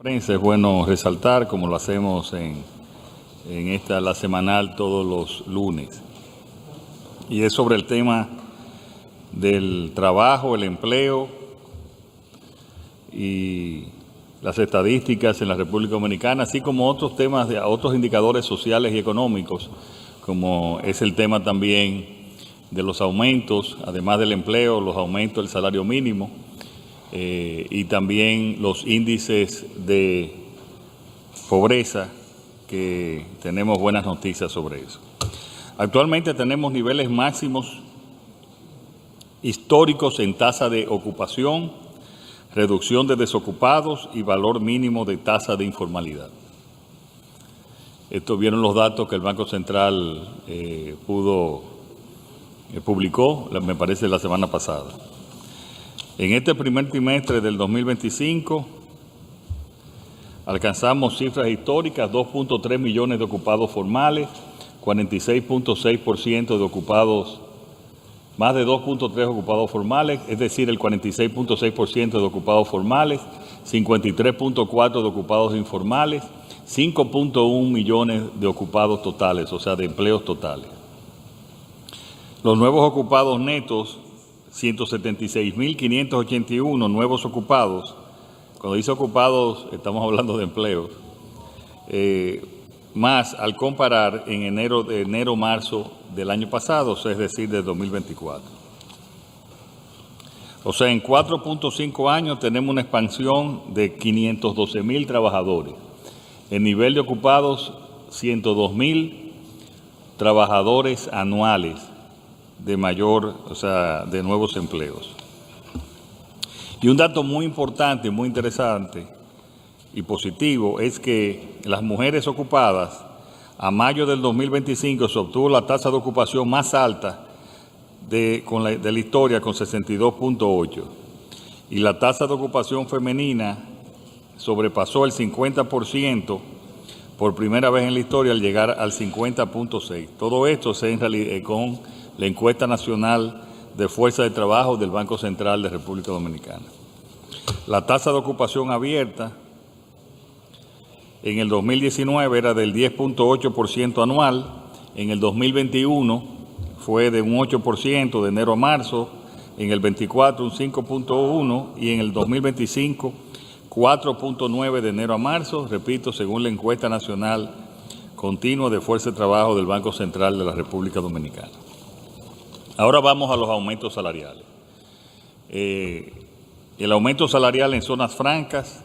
Prensa es bueno resaltar, como lo hacemos en la semanal todos los lunes, y es sobre el tema del trabajo, el empleo y las estadísticas en la República Dominicana, así como otros temas, otros indicadores sociales y económicos, como es el tema también de los aumentos, además del empleo, los aumentos del salario mínimo, y también los índices de pobreza, que tenemos buenas noticias sobre eso. Actualmente tenemos niveles máximos históricos en tasa de ocupación, reducción de desocupados y valor mínimo de tasa de informalidad. Estos vieron los datos que el Banco Central publicó, me parece, la semana pasada. En este primer trimestre del 2025 alcanzamos cifras históricas: 2.3 millones de ocupados formales, 46.6% de ocupados, más de 2.3 ocupados formales, es decir, el 46.6% de ocupados formales, 53.4 de ocupados informales, 5.1 millones de ocupados totales, o sea, de empleos totales. Los nuevos ocupados netos, 176.581 nuevos ocupados. Cuando dice ocupados, estamos hablando de empleos. Más al comparar en enero-marzo del año pasado, es decir, de 2024. O sea, en 4.5 años tenemos una expansión de 512.000 trabajadores. El nivel de ocupados, 102.000 trabajadores anuales de de nuevos empleos. Y un dato muy importante, muy interesante y positivo es que las mujeres ocupadas, a mayo del 2025 se obtuvo la tasa de ocupación más alta de la historia, con 62.8, y la tasa de ocupación femenina sobrepasó el 50% por primera vez en la historia al llegar al 50.6. Todo esto con la encuesta nacional de fuerza de trabajo del Banco Central de República Dominicana. La tasa de ocupación abierta en el 2019 era del 10.8% anual, en el 2021 fue de un 8% de enero a marzo, en el 24 un 5.1% y en el 2025 4.9% de enero a marzo, repito, según la encuesta nacional continua de fuerza de trabajo del Banco Central de la República Dominicana. Ahora vamos a los aumentos salariales. El aumento salarial en zonas francas,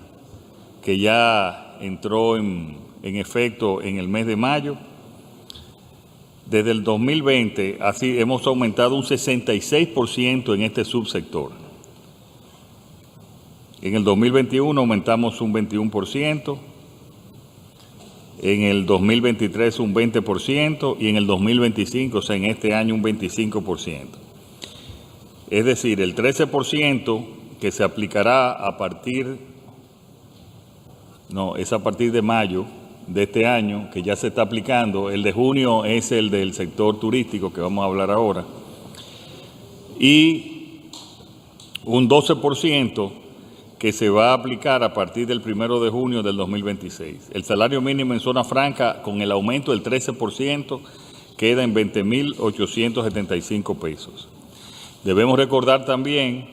que ya entró en efecto en el mes de mayo, desde el 2020 así hemos aumentado un 66% en este subsector. En el 2021 aumentamos un 21%, en el 2023 un 20% y en el 2025, o sea, en este año un 25%. Es decir, el 13% que se aplicará a partir de mayo de este año, que ya se está aplicando. El de junio es el del sector turístico, que vamos a hablar ahora, y un 12% que se va a aplicar a partir del 1 de junio del 2026. El salario mínimo en zona franca, con el aumento del 13%, queda en 20.875 pesos. Debemos recordar también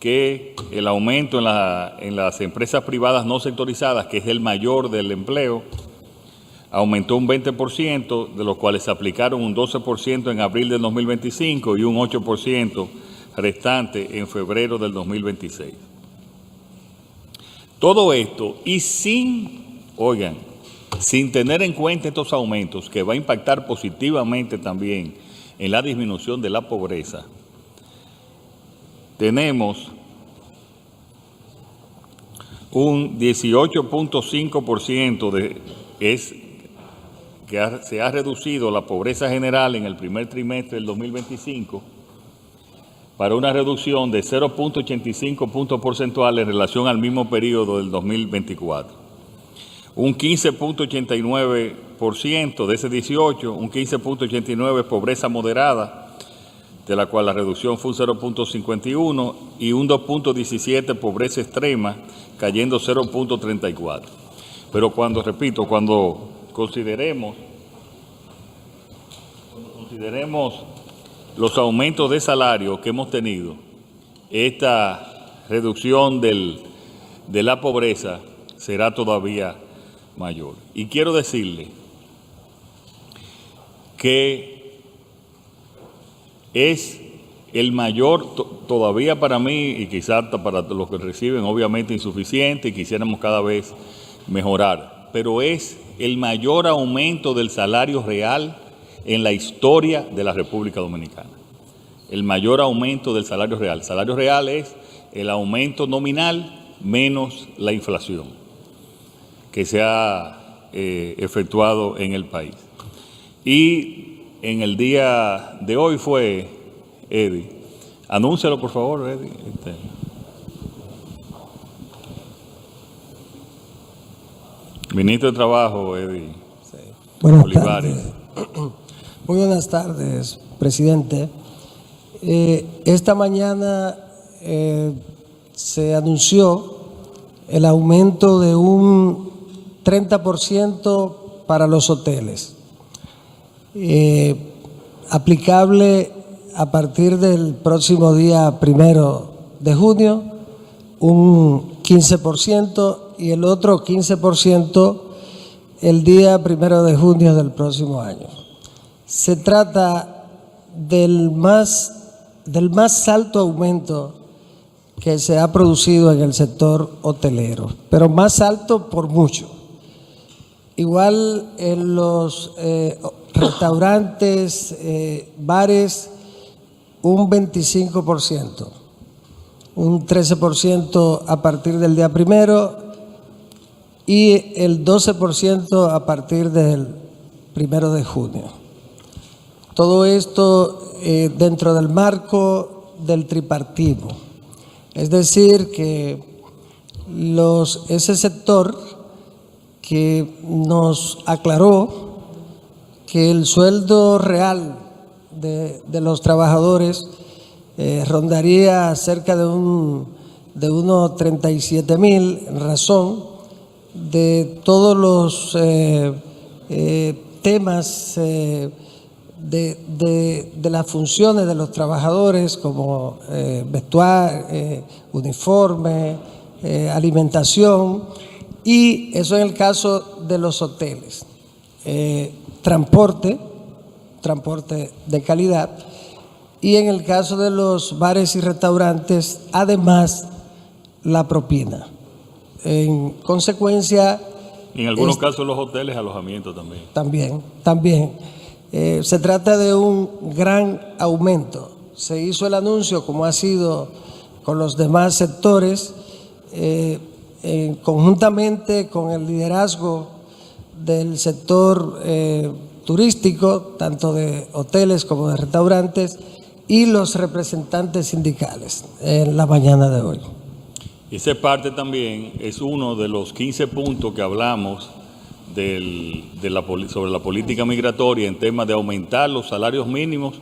que el aumento en las empresas privadas no sectorizadas, que es el mayor del empleo, aumentó un 20%, de los cuales se aplicaron un 12% en abril del 2025 y un 8% restante en febrero del 2026. Todo esto y sin tener en cuenta estos aumentos, que va a impactar positivamente también en la disminución de la pobreza, tenemos un 18.5% que se ha reducido la pobreza general en el primer trimestre del 2025, para una reducción de 0.85 puntos porcentuales en relación al mismo periodo del 2024. Un 15.89% de ese 18, un 15.89% es pobreza moderada, de la cual la reducción fue un 0.51 y un 2.17 pobreza extrema, cayendo 0.34. Pero cuando consideremos los aumentos de salario que hemos tenido, esta reducción de la pobreza será todavía mayor. Y quiero decirle que es el mayor, todavía para mí y quizás para los que reciben, obviamente insuficiente y quisiéramos cada vez mejorar, pero es el mayor aumento del salario real en la historia de la República Dominicana. El mayor aumento del salario real. El salario real es el aumento nominal menos la inflación que se ha efectuado en el país. Y en el día de hoy fue, Eddie, anúncialo por favor, Eddie. Ministro de Trabajo, Eddie. Sí. Buenas Olivares. tardes. Muy buenas tardes, presidente. Esta mañana se anunció el aumento de un 30% para los hoteles, aplicable a partir del próximo día 1 de junio, un 15% y el otro 15% el día 1 de junio del próximo año. Se trata del más alto aumento que se ha producido en el sector hotelero, pero más alto por mucho. Igual en los restaurantes, bares, un 25%, un 13% a partir del día 1 y el 12% a partir del 1 de junio. Todo esto dentro del marco del tripartismo. Es decir, que ese sector que nos aclaró que el sueldo real de los trabajadores rondaría cerca de unos 37,000 en razón de todos los temas de las funciones de los trabajadores como vestuario, uniforme, alimentación, y eso en el caso de los hoteles. Transporte de calidad, y en el caso de los bares y restaurantes, además la propina. En consecuencia... Y en algunos casos los hoteles, alojamiento también. También. Se trata de un gran aumento. Se hizo el anuncio, como ha sido con los demás sectores, conjuntamente con el liderazgo del sector turístico, tanto de hoteles como de restaurantes, y los representantes sindicales en la mañana de hoy. Esa parte también es uno de los 15 puntos que hablamos sobre la política migratoria en temas de aumentar los salarios mínimos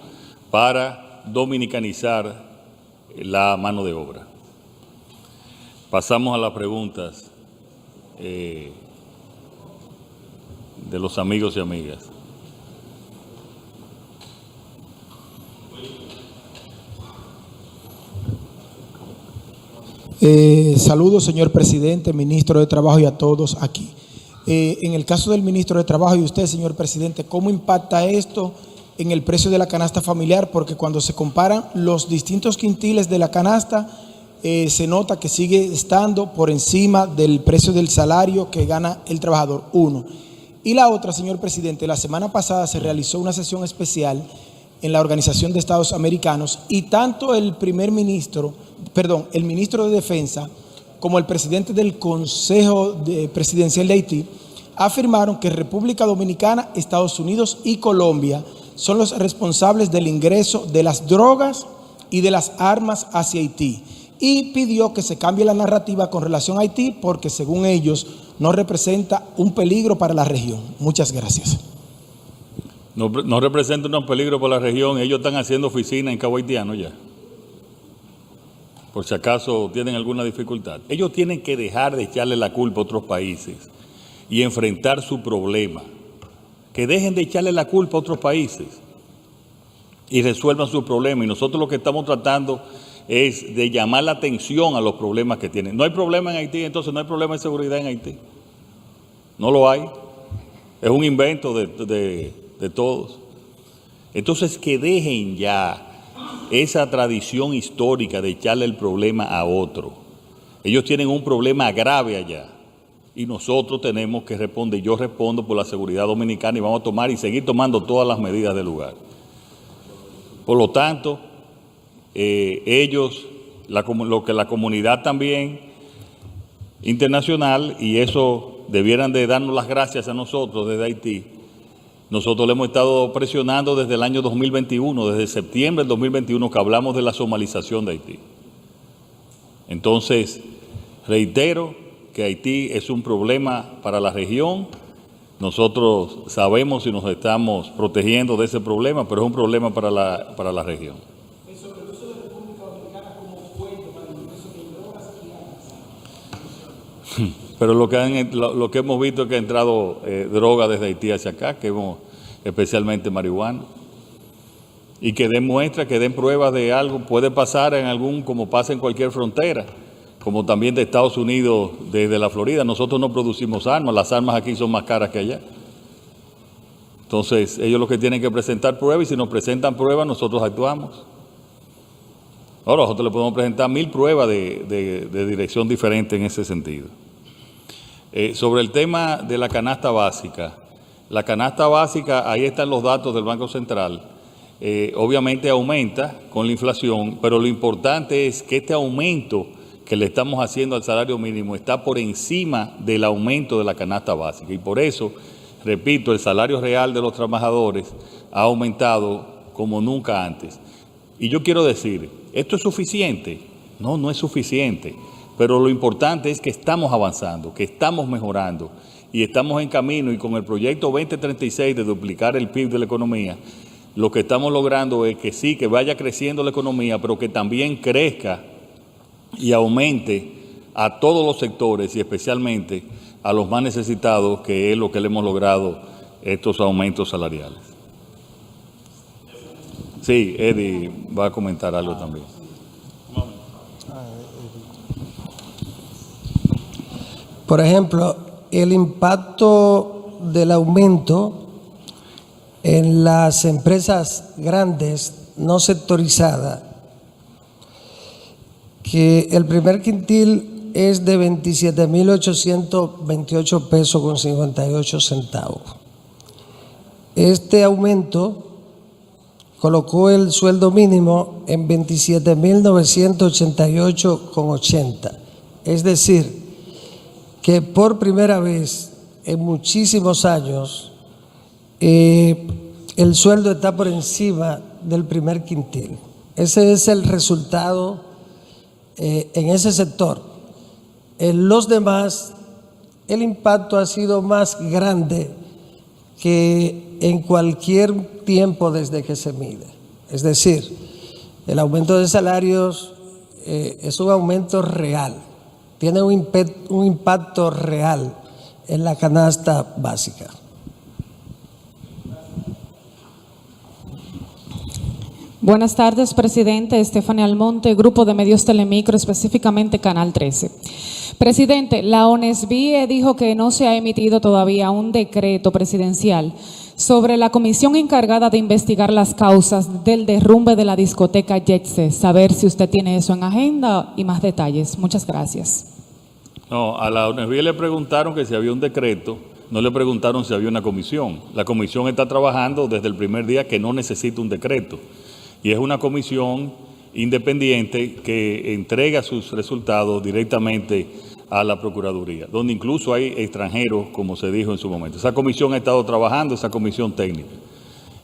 para dominicanizar la mano de obra. Pasamos a las preguntas de los amigos y amigas. Saludos, señor presidente, ministro de Trabajo y a todos aquí. En el caso del ministro de Trabajo y usted, señor presidente, ¿cómo impacta esto en el precio de la canasta familiar? Porque cuando se comparan los distintos quintiles de la canasta, se nota que sigue estando por encima del precio del salario que gana el trabajador, uno. Y la otra, señor presidente, la semana pasada se realizó una sesión especial en la Organización de Estados Americanos y tanto el ministro de Defensa como el presidente del Consejo Presidencial de Haití afirmaron que República Dominicana, Estados Unidos y Colombia son los responsables del ingreso de las drogas y de las armas hacia Haití, y pidió que se cambie la narrativa con relación a Haití porque, según ellos, no representa un peligro para la región. Muchas gracias. No representan un peligro para la región. Ellos están haciendo oficina en Cabo Haitiano ya. Por si acaso tienen alguna dificultad. Ellos tienen que dejar de echarle la culpa a otros países y enfrentar su problema. Que dejen de echarle la culpa a otros países y resuelvan su problema. Y nosotros lo que estamos tratando es de llamar la atención a los problemas que tienen. No hay problema en Haití, entonces no hay problema de seguridad en Haití. No lo hay. Es un invento de todos. Entonces que dejen ya esa tradición histórica de echarle el problema a otro. Ellos tienen un problema grave allá y nosotros tenemos que responder. Yo respondo por la seguridad dominicana y vamos a tomar y seguir tomando todas las medidas del lugar. Por lo tanto, ellos, lo que la comunidad también internacional, y eso debieran de darnos las gracias a nosotros desde Haití. Nosotros le hemos estado presionando desde el año 2021, desde septiembre del 2021 que hablamos de la somalización de Haití. Entonces, reitero que Haití es un problema para la región. Nosotros sabemos y nos estamos protegiendo de ese problema, pero es un problema para la región. Pero lo que hemos visto es que ha entrado droga desde Haití hacia acá, especialmente marihuana, y que den muestras, que den pruebas de algo. Puede pasar como pasa en cualquier frontera, como también de Estados Unidos desde la Florida. Nosotros no producimos armas, las armas aquí son más caras que allá. Entonces, ellos lo que tienen que presentar pruebas, y si nos presentan pruebas, nosotros actuamos. Ahora, nosotros le podemos presentar 1000 pruebas de dirección diferente en ese sentido. Sobre el tema de la canasta básica, ahí están los datos del Banco Central. Obviamente aumenta con la inflación, pero lo importante es que este aumento que le estamos haciendo al salario mínimo está por encima del aumento de la canasta básica. Y por eso, repito, el salario real de los trabajadores ha aumentado como nunca antes. Y yo quiero decir, ¿esto es suficiente? No, no es suficiente. Pero lo importante es que estamos avanzando, que estamos mejorando y estamos en camino, y con el proyecto 2036 de duplicar el PIB de la economía, lo que estamos logrando es que sí, que vaya creciendo la economía, pero que también crezca y aumente a todos los sectores y especialmente a los más necesitados, que es lo que le hemos logrado estos aumentos salariales. Sí, Eddie va a comentar algo también. Por ejemplo, el impacto del aumento en las empresas grandes no sectorizadas, que el primer quintil es de 27.828 pesos con 58 centavos. Este aumento colocó el sueldo mínimo en 27.988 con 80. Es decir, que por primera vez en muchísimos años el sueldo está por encima del primer quintil. Ese es el resultado en ese sector. En los demás, el impacto ha sido más grande que en cualquier tiempo desde que se mide. Es decir, el aumento de salarios es un aumento real. Tiene un impacto real en la canasta básica. Buenas tardes, presidente. Estefania Almonte, Grupo de Medios Telemicro, específicamente Canal 13. Presidente, la ONESBIE dijo que no se ha emitido todavía un decreto presidencial sobre la comisión encargada de investigar las causas del derrumbe de la discoteca Yetse. Saber si usted tiene eso en agenda y más detalles. Muchas gracias. No, a la ONESBIE le preguntaron que si había un decreto, no le preguntaron si había una comisión. La comisión está trabajando desde el primer día, que no necesita un decreto. Y es una comisión independiente que entrega sus resultados directamente a la Procuraduría, donde incluso hay extranjeros, como se dijo en su momento. Esa comisión ha estado trabajando, esa comisión técnica.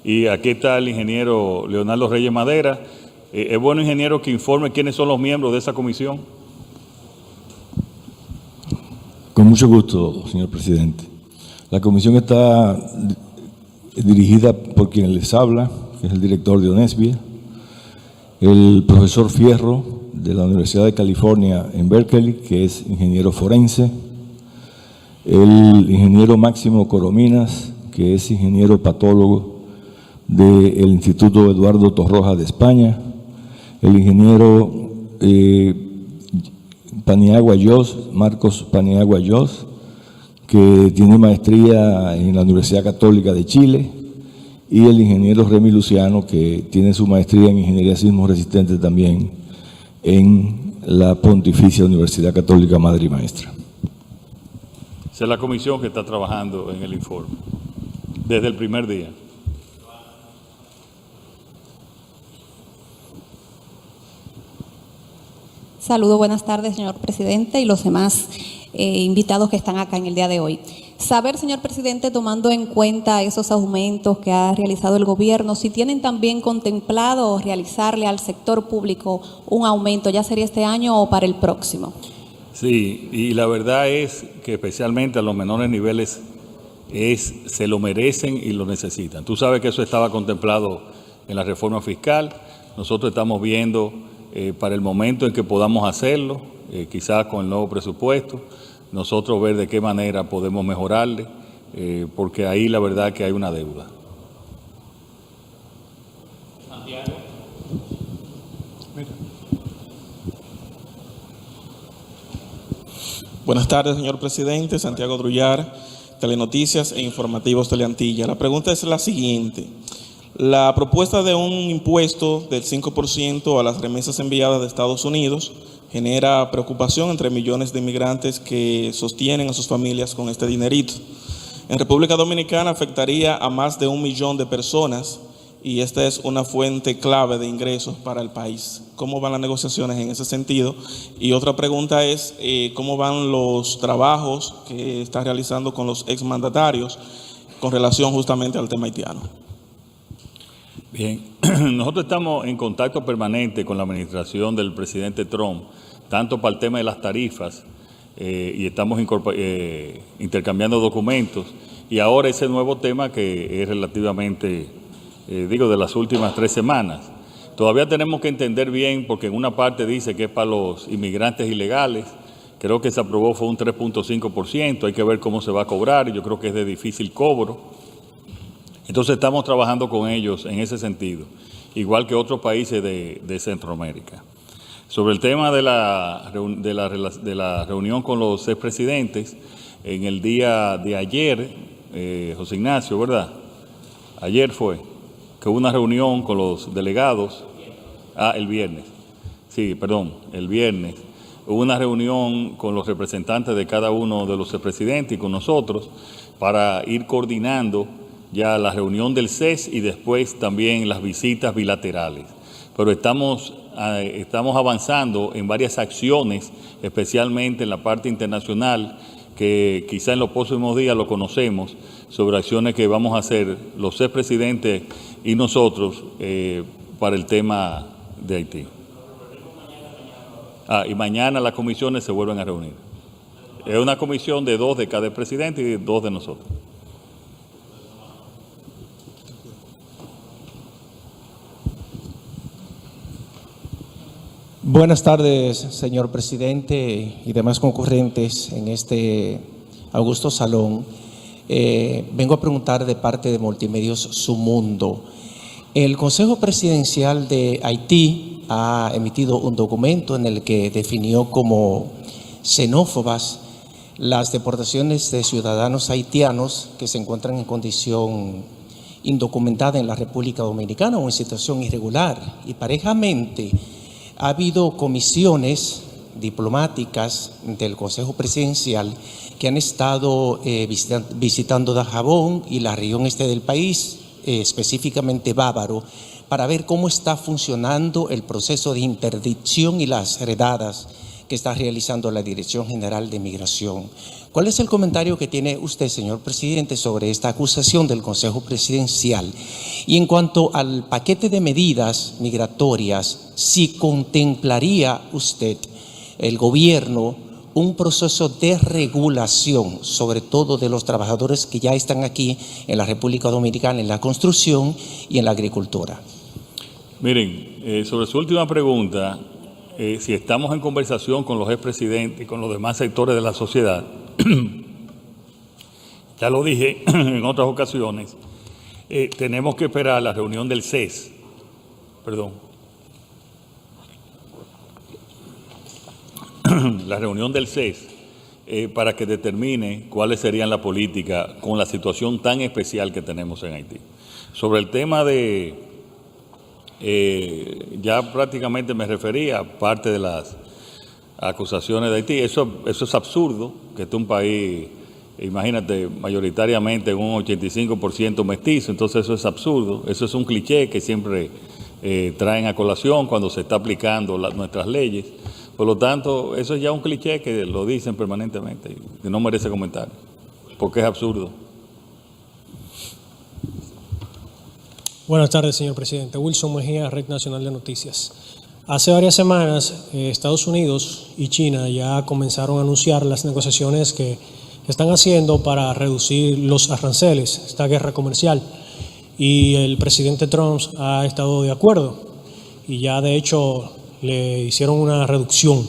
Y aquí está el ingeniero Leonardo Reyes Madera. Es bueno, ingeniero, que informe quiénes son los miembros de esa comisión. Con mucho gusto, señor presidente. La comisión está dirigida por quien les habla, que es el director de ONESBIE, el profesor Fierro de la Universidad de California en Berkeley, que es ingeniero forense, el ingeniero Máximo Corominas, que es ingeniero patólogo del Instituto Eduardo Torroja de España, el ingeniero Paniagua Yos, Marcos Paniagua Yos, que tiene maestría en la Universidad Católica de Chile, y el ingeniero Remy Luciano, que tiene su maestría en Ingeniería Sismo Resistente también en la Pontificia Universidad Católica Madre y Maestra. Esa es la comisión que está trabajando en el informe, desde el primer día. Saludos, buenas tardes, señor presidente, y los demás invitados que están acá en el día de hoy. Saber, señor presidente, tomando en cuenta esos aumentos que ha realizado el gobierno, si tienen también contemplado realizarle al sector público un aumento, ya sería este año o para el próximo. Sí, y la verdad es que especialmente a los menores niveles se lo merecen y lo necesitan. Tú sabes que eso estaba contemplado en la reforma fiscal. Nosotros estamos viendo para el momento en que podamos hacerlo, quizás con el nuevo presupuesto, nosotros ver de qué manera podemos mejorarle, porque ahí la verdad que hay una deuda. Santiago. Buenas tardes, señor presidente. Santiago Drullar, Telenoticias e Informativos Teleantilla. La pregunta es la siguiente. La propuesta de un impuesto del 5% a las remesas enviadas de Estados Unidos genera preocupación entre millones de inmigrantes que sostienen a sus familias con este dinerito. En República Dominicana afectaría a más de 1 millón de personas y esta es una fuente clave de ingresos para el país. ¿Cómo van las negociaciones en ese sentido? Y otra pregunta es, ¿cómo van los trabajos que está realizando con los exmandatarios con relación justamente al tema haitiano? Bien, nosotros estamos en contacto permanente con la administración del presidente Trump, tanto para el tema de las tarifas, y estamos intercambiando documentos, y ahora ese nuevo tema que es relativamente, de las últimas 3 semanas. Todavía tenemos que entender bien, porque en una parte dice que es para los inmigrantes ilegales, creo que se aprobó fue un 3.5%, hay que ver cómo se va a cobrar, yo creo que es de difícil cobro. Entonces estamos trabajando con ellos en ese sentido, igual que otros países de Centroamérica. Sobre el tema de la reunión con los expresidentes, en el día de ayer, José Ignacio, ¿verdad? Ayer fue que hubo una reunión con los delegados, el viernes, sí, perdón, el viernes, hubo una reunión con los representantes de cada uno de los expresidentes y con nosotros para ir coordinando ya la reunión del CES y después también las visitas bilaterales. Pero estamos avanzando en varias acciones, especialmente en la parte internacional, que quizá en los próximos días lo conocemos, sobre acciones que vamos a hacer los expresidentes y nosotros para el tema de Haití. Y mañana las comisiones se vuelven a reunir. Es una comisión de 2 de cada presidente y 2 de nosotros. Buenas tardes, señor presidente y demás concurrentes en este augusto salón. Vengo a preguntar de parte de Multimedios Su Mundo. El Consejo Presidencial de Haití ha emitido un documento en el que definió como xenófobas las deportaciones de ciudadanos haitianos que se encuentran en condición indocumentada en la República Dominicana o en situación irregular. Y parejamente, ha habido comisiones diplomáticas del Consejo Presidencial que han estado visitando Dajabón y la región este del país, específicamente Bávaro, para ver cómo está funcionando el proceso de interdicción y las redadas que está realizando la Dirección General de Migración. ¿Cuál es el comentario que tiene usted, señor presidente, sobre esta acusación del Consejo Presidencial? Y en cuanto al paquete de medidas migratorias, si contemplaría usted, el gobierno, un proceso de regulación, sobre todo de los trabajadores que ya están aquí en la República Dominicana, en la construcción y en la agricultura? Miren, sobre su última pregunta, si estamos en conversación con los expresidentes y con los demás sectores de la sociedad, ya lo dije en otras ocasiones, tenemos que esperar la reunión del CES, la reunión del CES, para que determine cuáles serían las políticas con la situación tan especial que tenemos en Haití. Sobre el tema de, ya prácticamente me refería a parte de las acusaciones de Haití. Eso es absurdo, que este es un país, imagínate, mayoritariamente un 85% mestizo, entonces eso es absurdo, eso es un cliché que siempre traen a colación cuando se está aplicando nuestras leyes. Por lo tanto, eso es ya un cliché que lo dicen permanentemente y que no merece comentario, porque es absurdo. Buenas tardes, señor presidente. Wilson Mejía, Red Nacional de Noticias. Hace varias semanas, Estados Unidos y China ya comenzaron a anunciar las negociaciones que están haciendo para reducir los aranceles, esta guerra comercial. Y el presidente Trump ha estado de acuerdo y ya de hecho le hicieron una reducción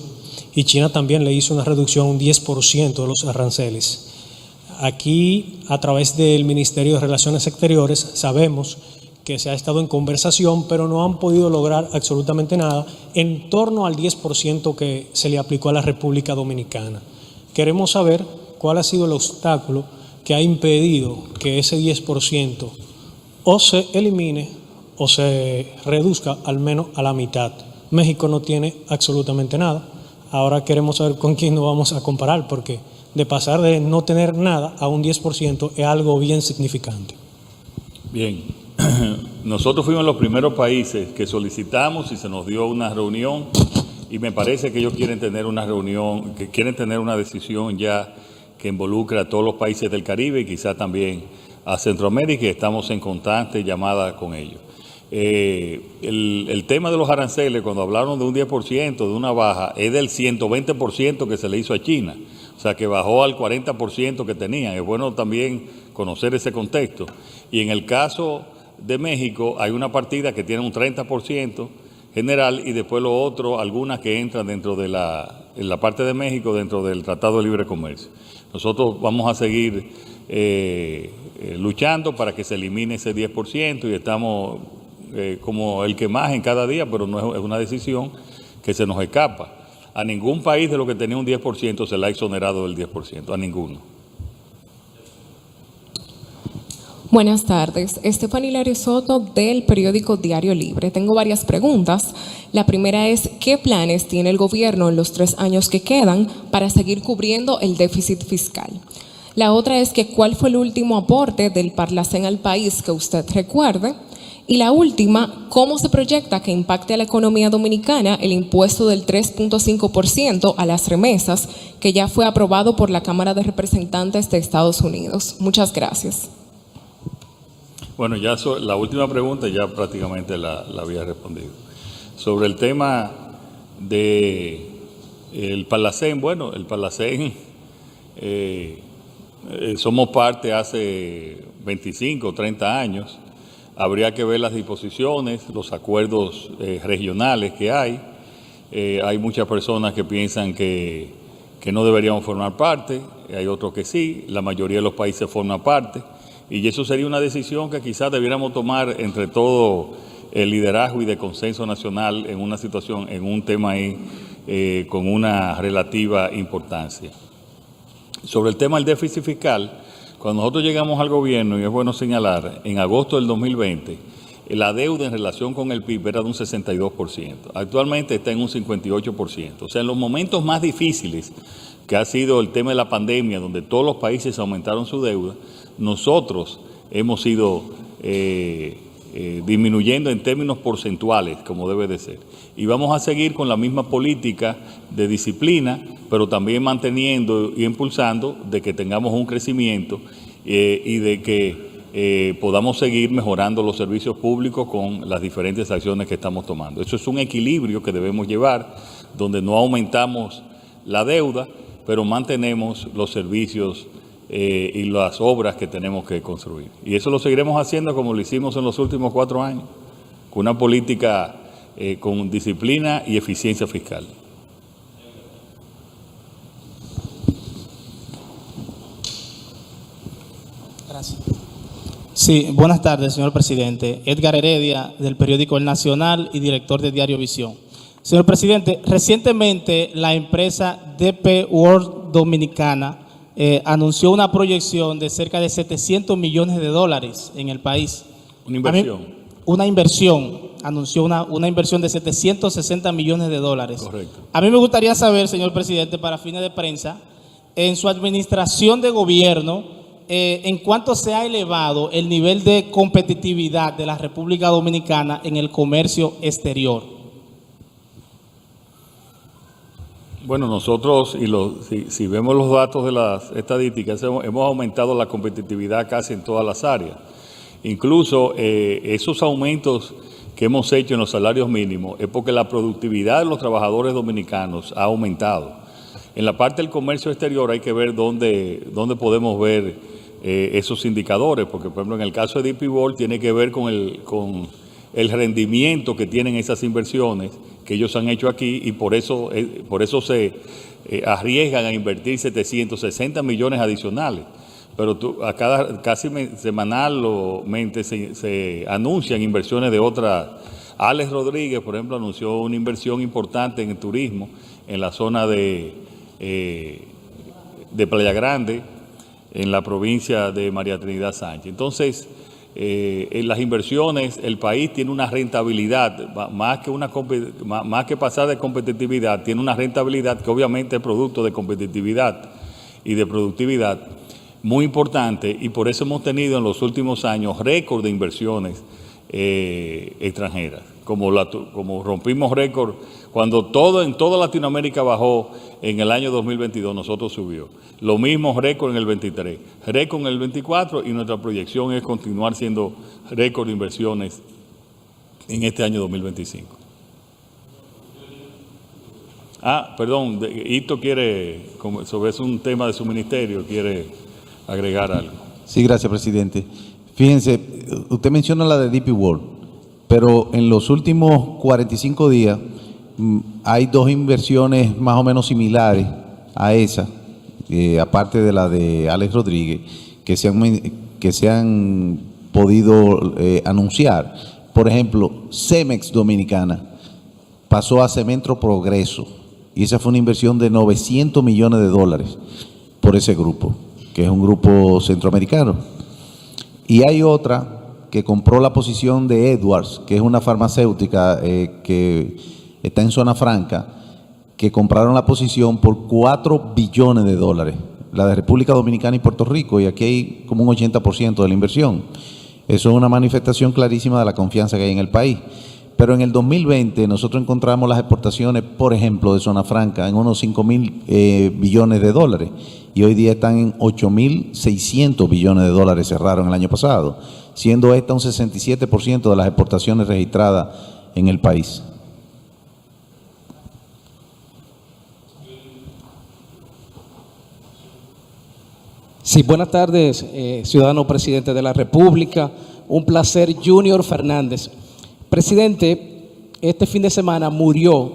y China también le hizo una reducción, un 10% de los aranceles. Aquí, a través del Ministerio de Relaciones Exteriores, sabemos que se ha estado en conversación, pero no han podido lograr absolutamente nada en torno al 10% que se le aplicó a la República Dominicana. Queremos saber cuál ha sido el obstáculo que ha impedido que ese 10% o se elimine o se reduzca al menos a la mitad. México no tiene absolutamente nada. Ahora queremos saber con quién nos vamos a comparar, porque de pasar de no tener nada a un 10% es algo bien significante. Bien, nosotros fuimos los primeros países que solicitamos y se nos dio una reunión, y me parece que ellos quieren tener una reunión, que quieren tener una decisión ya que involucre a todos los países del Caribe y quizá también a Centroamérica, y estamos en constante llamada con ellos. El tema de los aranceles, cuando hablaron de un 10%, de una baja, es del 120% que se le hizo a China, o sea que bajó al 40% que tenían. Es bueno también conocer ese contexto. Y en el caso de México hay una partida que tiene un 30% general y después lo otro, algunas que entran dentro de en la parte de México, dentro del Tratado de Libre Comercio. Nosotros vamos a seguir luchando para que se elimine ese 10% y estamos como el que más en cada día, pero no es una decisión que se nos escapa. A ningún país de lo que tenía un 10% se le ha exonerado del 10%, a ninguno. Buenas tardes, Estefany Hilario Soto del periódico Diario Libre. Tengo varias preguntas. La primera es, ¿qué planes tiene el gobierno en los 3 años que quedan para seguir cubriendo el déficit fiscal? La otra es que, ¿cuál fue el último aporte del Parlacén al país que usted recuerde? Y la última, ¿cómo se proyecta que impacte a la economía dominicana el impuesto del 3.5% a las remesas que ya fue aprobado por la Cámara de Representantes de Estados Unidos? Muchas gracias. Bueno, ya la última pregunta ya prácticamente la había respondido. Sobre el tema del Parlacén, bueno, el Parlacén, somos parte hace 25 o 30 años. Habría que ver las disposiciones, los acuerdos regionales que hay. Hay muchas personas que piensan que no deberíamos formar parte, hay otros que sí, la mayoría de los países forman parte. Y eso sería una decisión que quizás debiéramos tomar entre todo el liderazgo y de consenso nacional en una situación, en un tema ahí con una relativa importancia. Sobre el tema del déficit fiscal, cuando nosotros llegamos al gobierno, y es bueno señalar, en agosto del 2020, la deuda en relación con el PIB era de un 62%. Actualmente está en un 58%. O sea, en los momentos más difíciles, que ha sido el tema de la pandemia, donde todos los países aumentaron su deuda, nosotros hemos ido disminuyendo en términos porcentuales, como debe de ser. Y vamos a seguir con la misma política de disciplina, pero también manteniendo y impulsando de que tengamos un crecimiento y de que podamos seguir mejorando los servicios públicos con las diferentes acciones que estamos tomando. Eso es un equilibrio que debemos llevar, donde no aumentamos la deuda pero mantenemos los servicios y las obras que tenemos que construir. Y eso lo seguiremos haciendo como lo hicimos en los últimos 4 años, con una política con disciplina y eficiencia fiscal. Gracias. Sí, buenas tardes, señor presidente. Edgar Heredia, del periódico El Nacional y director de Diario Visión. Señor presidente, recientemente la empresa DP World Dominicana anunció una proyección de cerca de $700 millones en el país. Una inversión. Una inversión, anunció una inversión de $760 millones. Correcto. A mí me gustaría saber, señor presidente, para fines de prensa, en su administración de gobierno, ¿en cuánto se ha elevado el nivel de competitividad de la República Dominicana en el comercio exterior? Bueno, nosotros, si vemos los datos de las estadísticas, hemos aumentado la competitividad casi en todas las áreas. Incluso esos aumentos que hemos hecho en los salarios mínimos es porque la productividad de los trabajadores dominicanos ha aumentado. En la parte del comercio exterior hay que ver dónde podemos ver esos indicadores, porque por ejemplo en el caso de DP World tiene que ver con el rendimiento que tienen esas inversiones que ellos han hecho aquí, y por eso se arriesgan a invertir 760 millones adicionales. Pero casi semanalmente se anuncian inversiones de otras. Alex Rodríguez, por ejemplo, anunció una inversión importante en el turismo en la zona de Playa Grande, en la provincia de María Trinidad Sánchez. Entonces, en las inversiones, el país tiene una rentabilidad, más que pasar de competitividad, tiene una rentabilidad que obviamente es producto de competitividad y de productividad muy importante, y por eso hemos tenido en los últimos años récord de inversiones extranjeras, como rompimos récord cuando en toda Latinoamérica bajó. En el año 2022 nosotros subió. Lo mismo récord en el 23, récord en el 24, y nuestra proyección es continuar siendo récord de inversiones en este año 2025. Perdón, Hito quiere, sobre un tema de su ministerio, quiere agregar algo. Sí, gracias, presidente. Fíjense, usted menciona la de DP World, pero en los últimos 45 días hay 2 inversiones más o menos similares a esa, aparte de la de Alex Rodríguez, que se han podido anunciar. Por ejemplo, Cemex Dominicana pasó a Cementro Progreso, y esa fue una inversión de $900 millones por ese grupo, que es un grupo centroamericano. Y hay otra que compró la posición de Edwards, que es una farmacéutica que está en zona franca, que compraron la posición por $4 billones, la de República Dominicana y Puerto Rico, y aquí hay como un 80% de la inversión. Eso es una manifestación clarísima de la confianza que hay en el país. Pero en el 2020 nosotros encontramos las exportaciones, por ejemplo, de zona franca en unos $5.000 billones, y hoy día están en $8.600 billones, cerraron el año pasado, siendo esta un 67% de las exportaciones registradas en el país. Sí, buenas tardes, ciudadano presidente de la República. Un placer, Junior Fernández. Presidente, este fin de semana murió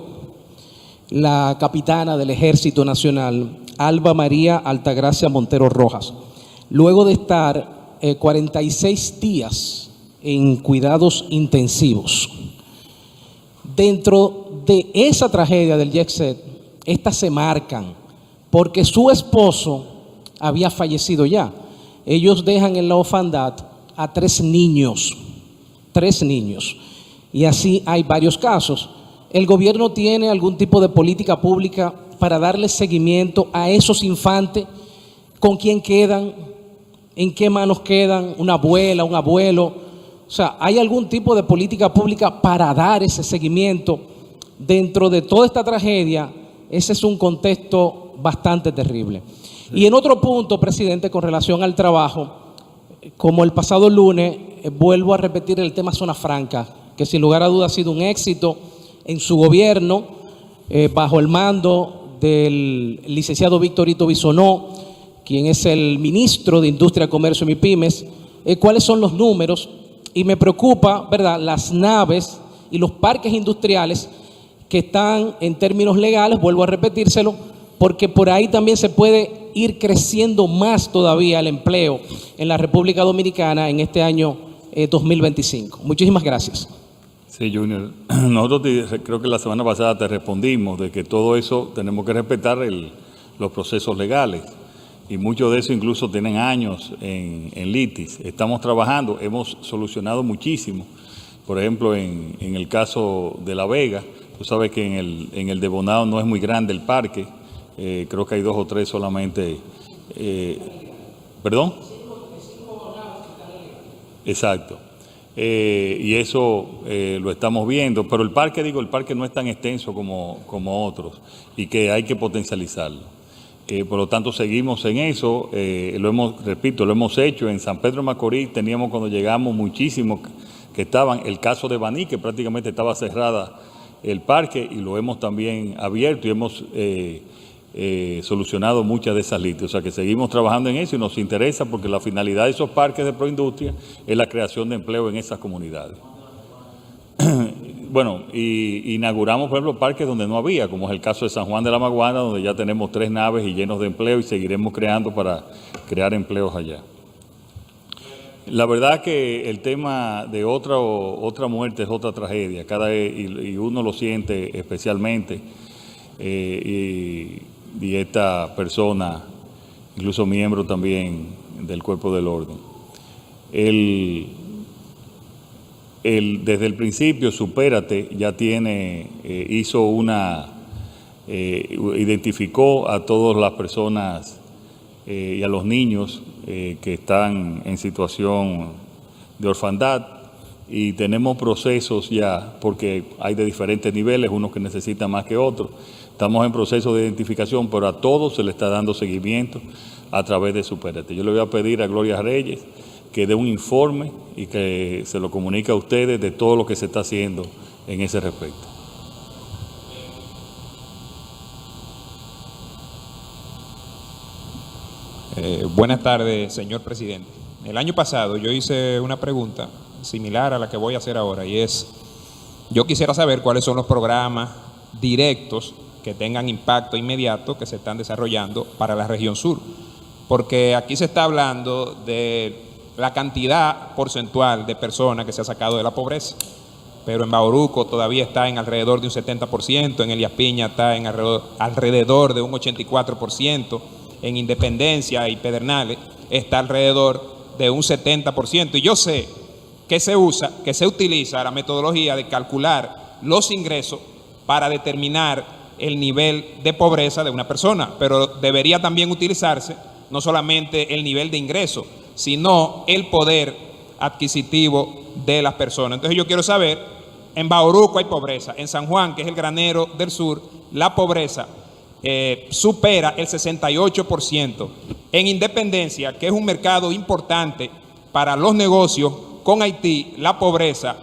la capitana del Ejército Nacional, Alba María Altagracia Montero Rojas, luego de estar 46 días en cuidados intensivos. Dentro de esa tragedia del Jet Set, estas se marcan porque su esposo había fallecido ya. Ellos dejan en la orfandad a 3 niños, y así hay varios casos. ¿El gobierno tiene algún tipo de política pública para darle seguimiento a esos infantes? ¿Con quién quedan? ¿En qué manos quedan? ¿Una abuela, un abuelo? O sea, ¿hay algún tipo de política pública para dar ese seguimiento? Dentro de toda esta tragedia, ese es un contexto bastante terrible. Y en otro punto, presidente, con relación al trabajo, como el pasado lunes, vuelvo a repetir el tema Zona Franca, que sin lugar a dudas ha sido un éxito en su gobierno, bajo el mando del licenciado Víctor Ito Bisonó, quien es el ministro de Industria, Comercio y MIPIMES, cuáles son los números, y me preocupa, ¿verdad?, las naves y los parques industriales que están en términos legales, vuelvo a repetírselo, porque por ahí también se puede ir creciendo más todavía el empleo en la República Dominicana en este año 2025. Muchísimas gracias. Sí, Junior. Nosotros creo que la semana pasada te respondimos de que todo eso tenemos que respetar los procesos legales, y muchos de eso incluso tienen años en litis. Estamos trabajando, hemos solucionado muchísimo. Por ejemplo, en el caso de La Vega, tú sabes que en el de Bonao no es muy grande el parque, creo que hay 2 o 3 solamente. ¿Perdón? Exacto. Y eso lo estamos viendo, pero el parque no es tan extenso como otros, y que hay que potencializarlo. Por lo tanto, seguimos en eso, lo hemos hecho. En San Pedro de Macorís teníamos cuando llegamos muchísimos que estaban, el caso de Baní, que prácticamente estaba cerrada el parque, y lo hemos también abierto y hemos solucionado muchas de esas litios. O sea que seguimos trabajando en eso y nos interesa porque la finalidad de esos parques de proindustria es la creación de empleo en esas comunidades. Bueno, y inauguramos, por ejemplo, parques donde no había, como es el caso de San Juan de la Maguana, donde ya tenemos 3 naves y llenos de empleo, y seguiremos creando para crear empleos allá. La verdad que el tema de otra muerte es otra tragedia, y uno lo siente especialmente, y esta persona, incluso miembro también del cuerpo del orden. Desde el principio, Supérate ya identificó a todas las personas y a los niños que están en situación de orfandad, y tenemos procesos ya, porque hay de diferentes niveles, unos que necesitan más que otros. Estamos en proceso de identificación, pero a todos se le está dando seguimiento a través de Supérate. Yo le voy a pedir a Gloria Reyes que dé un informe y que se lo comunique a ustedes de todo lo que se está haciendo en ese respecto. Buenas tardes, señor presidente. El año pasado yo hice una pregunta similar a la que voy a hacer ahora, y es, yo quisiera saber cuáles son los programas directos que tengan impacto inmediato que se están desarrollando para la región sur, porque aquí se está hablando de la cantidad porcentual de personas que se ha sacado de la pobreza, pero en Bauruco todavía está en alrededor de un 70%, en Elías Piña está en alrededor de un 84%, en Independencia y Pedernales está alrededor de un 70%, y yo sé que se utiliza la metodología de calcular los ingresos para determinar el nivel de pobreza de una persona, pero debería también utilizarse no solamente el nivel de ingreso, sino el poder adquisitivo de las personas. Entonces yo quiero saber, en Bauruco hay pobreza, en San Juan, que es el granero del sur, la pobreza supera el 68%, en Independencia, que es un mercado importante para los negocios con Haití, la pobreza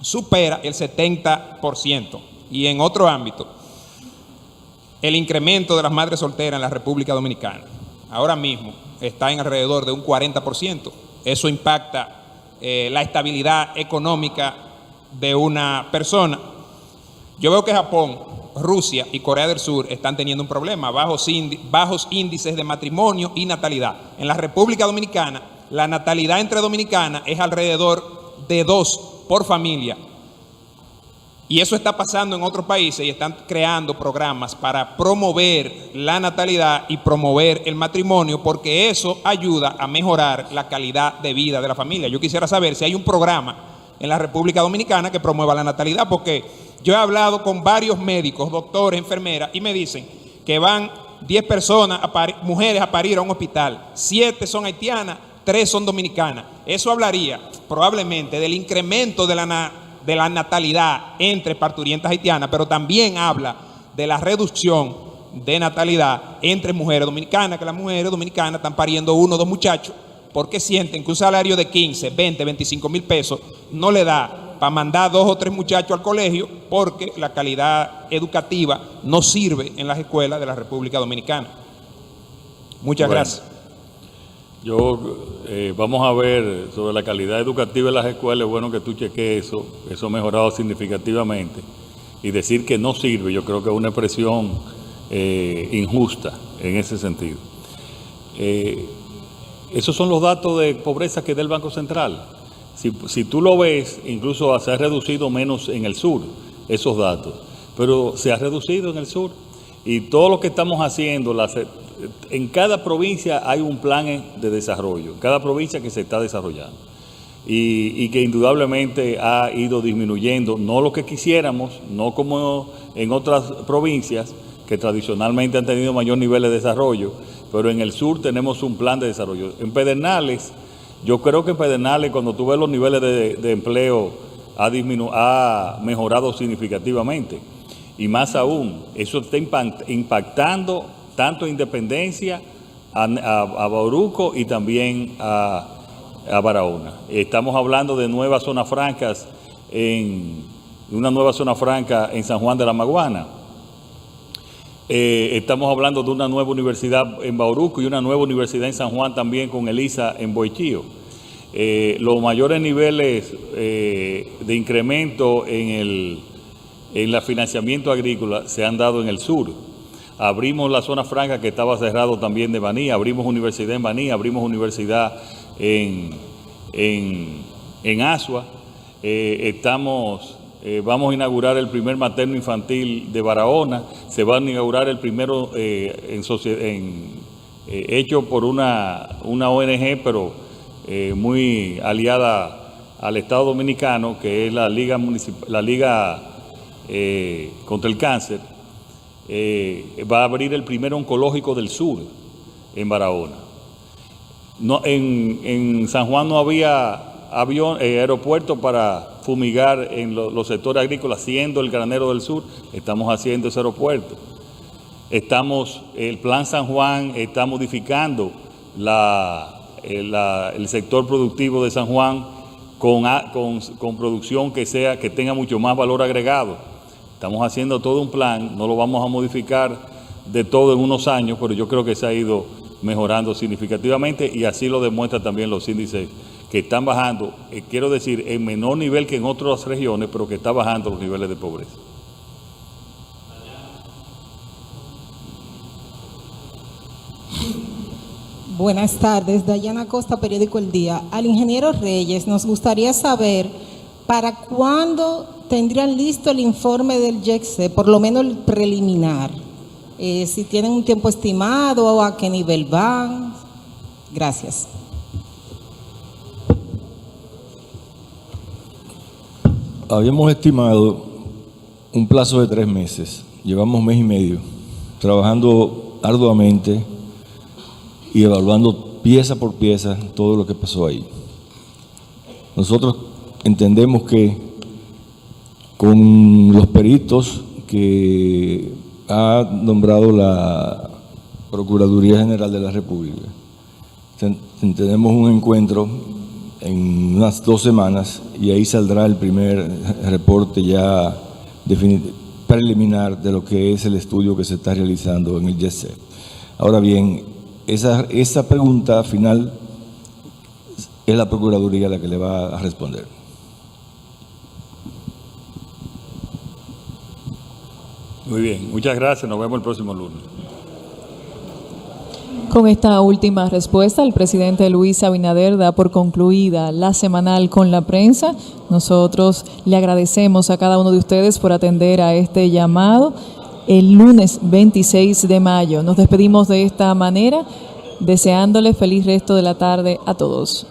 supera el 70%, y en otro ámbito, el incremento de las madres solteras en la República Dominicana ahora mismo está en alrededor de un 40%. Eso impacta la estabilidad económica de una persona. Yo veo que Japón, Rusia y Corea del Sur están teniendo un problema, bajos índices de matrimonio y natalidad. En la República Dominicana, la natalidad entre dominicanas es alrededor de 2 por familia. Y eso está pasando en otros países, y están creando programas para promover la natalidad y promover el matrimonio, porque eso ayuda a mejorar la calidad de vida de la familia. Yo quisiera saber si hay un programa en la República Dominicana que promueva la natalidad, porque yo he hablado con varios médicos, doctores, enfermeras, y me dicen que van 10 personas, mujeres a parir a un hospital, 7 son haitianas, 3 son dominicanas. Eso hablaría probablemente del incremento de la natalidad entre parturientas haitianas, pero también habla de la reducción de natalidad entre mujeres dominicanas, que las mujeres dominicanas están pariendo 1 o 2 muchachos porque sienten que un salario de 15, 20, 25 mil pesos no le da para mandar 2 o 3 muchachos al colegio porque la calidad educativa no sirve en las escuelas de la República Dominicana. Muchas gracias. Vamos a ver sobre la calidad educativa de las escuelas. Es bueno que tú cheques eso ha mejorado significativamente. Y decir que no sirve, yo creo que es una expresión injusta en ese sentido. Esos son los datos de pobreza que da el Banco Central. Si tú lo ves, incluso se ha reducido menos en el sur, esos datos, pero se ha reducido en el sur. Y todo lo que estamos haciendo, en cada provincia hay un plan de desarrollo, en cada provincia que se está desarrollando. Y que indudablemente ha ido disminuyendo, no lo que quisiéramos, no como en otras provincias que tradicionalmente han tenido mayor nivel de desarrollo, pero en el sur tenemos un plan de desarrollo. En Pedernales, yo creo que en Pedernales, cuando tú ves los niveles de empleo, ha mejorado significativamente. Y más aún, eso está impactando tanto a Independencia, a Bauruco y también a Barahona. Estamos hablando de nuevas zonas francas, una nueva zona franca en San Juan de la Maguana. Estamos hablando de una nueva universidad en Bauruco y una nueva universidad en San Juan también con ELISA en Boichío. Los mayores niveles de incremento en el financiamiento agrícola se han dado en el sur. Abrimos la zona franca que estaba cerrado también de Baní, abrimos universidad en Baní, abrimos universidad en Asua. Vamos a inaugurar el primer materno infantil de Barahona. Se va a inaugurar el primero hecho por una ONG, pero muy aliada al Estado Dominicano, que es la Liga contra el Cáncer. Va a abrir el primer oncológico del sur en Barahona. En San Juan no había aeropuerto para fumigar en los sectores agrícolas, siendo el granero del sur. Estamos haciendo ese aeropuerto. El Plan San Juan está modificando el sector productivo de San Juan con producción que tenga mucho más valor agregado. Estamos haciendo todo un plan, no lo vamos a modificar de todo en unos años, pero yo creo que se ha ido mejorando significativamente y así lo demuestran también los índices que están bajando, quiero decir, en menor nivel que en otras regiones, pero que está bajando los niveles de pobreza. Buenas tardes, Dayana Costa, periódico El Día. Al ingeniero Reyes, nos gustaría saber para cuándo tendrían listo el informe del YECSE, por lo menos el preliminar. Si tienen un tiempo estimado o a qué nivel van. Gracias. Habíamos estimado un plazo de 3 meses. Llevamos 1 mes y medio trabajando arduamente y evaluando pieza por pieza todo lo que pasó ahí. Nosotros entendemos que con los peritos que ha nombrado la Procuraduría General de la República, tenemos un encuentro en unas 2 semanas y ahí saldrá el primer reporte ya preliminar de lo que es el estudio que se está realizando en el YECSE. Ahora bien, esa pregunta final es la Procuraduría la que le va a responder. Muy bien, muchas gracias, nos vemos el próximo lunes. Con esta última respuesta, el presidente Luis Abinader da por concluida la semanal con la prensa. Nosotros le agradecemos a cada uno de ustedes por atender a este llamado. El lunes 26 de mayo nos despedimos de esta manera, deseándoles feliz resto de la tarde a todos.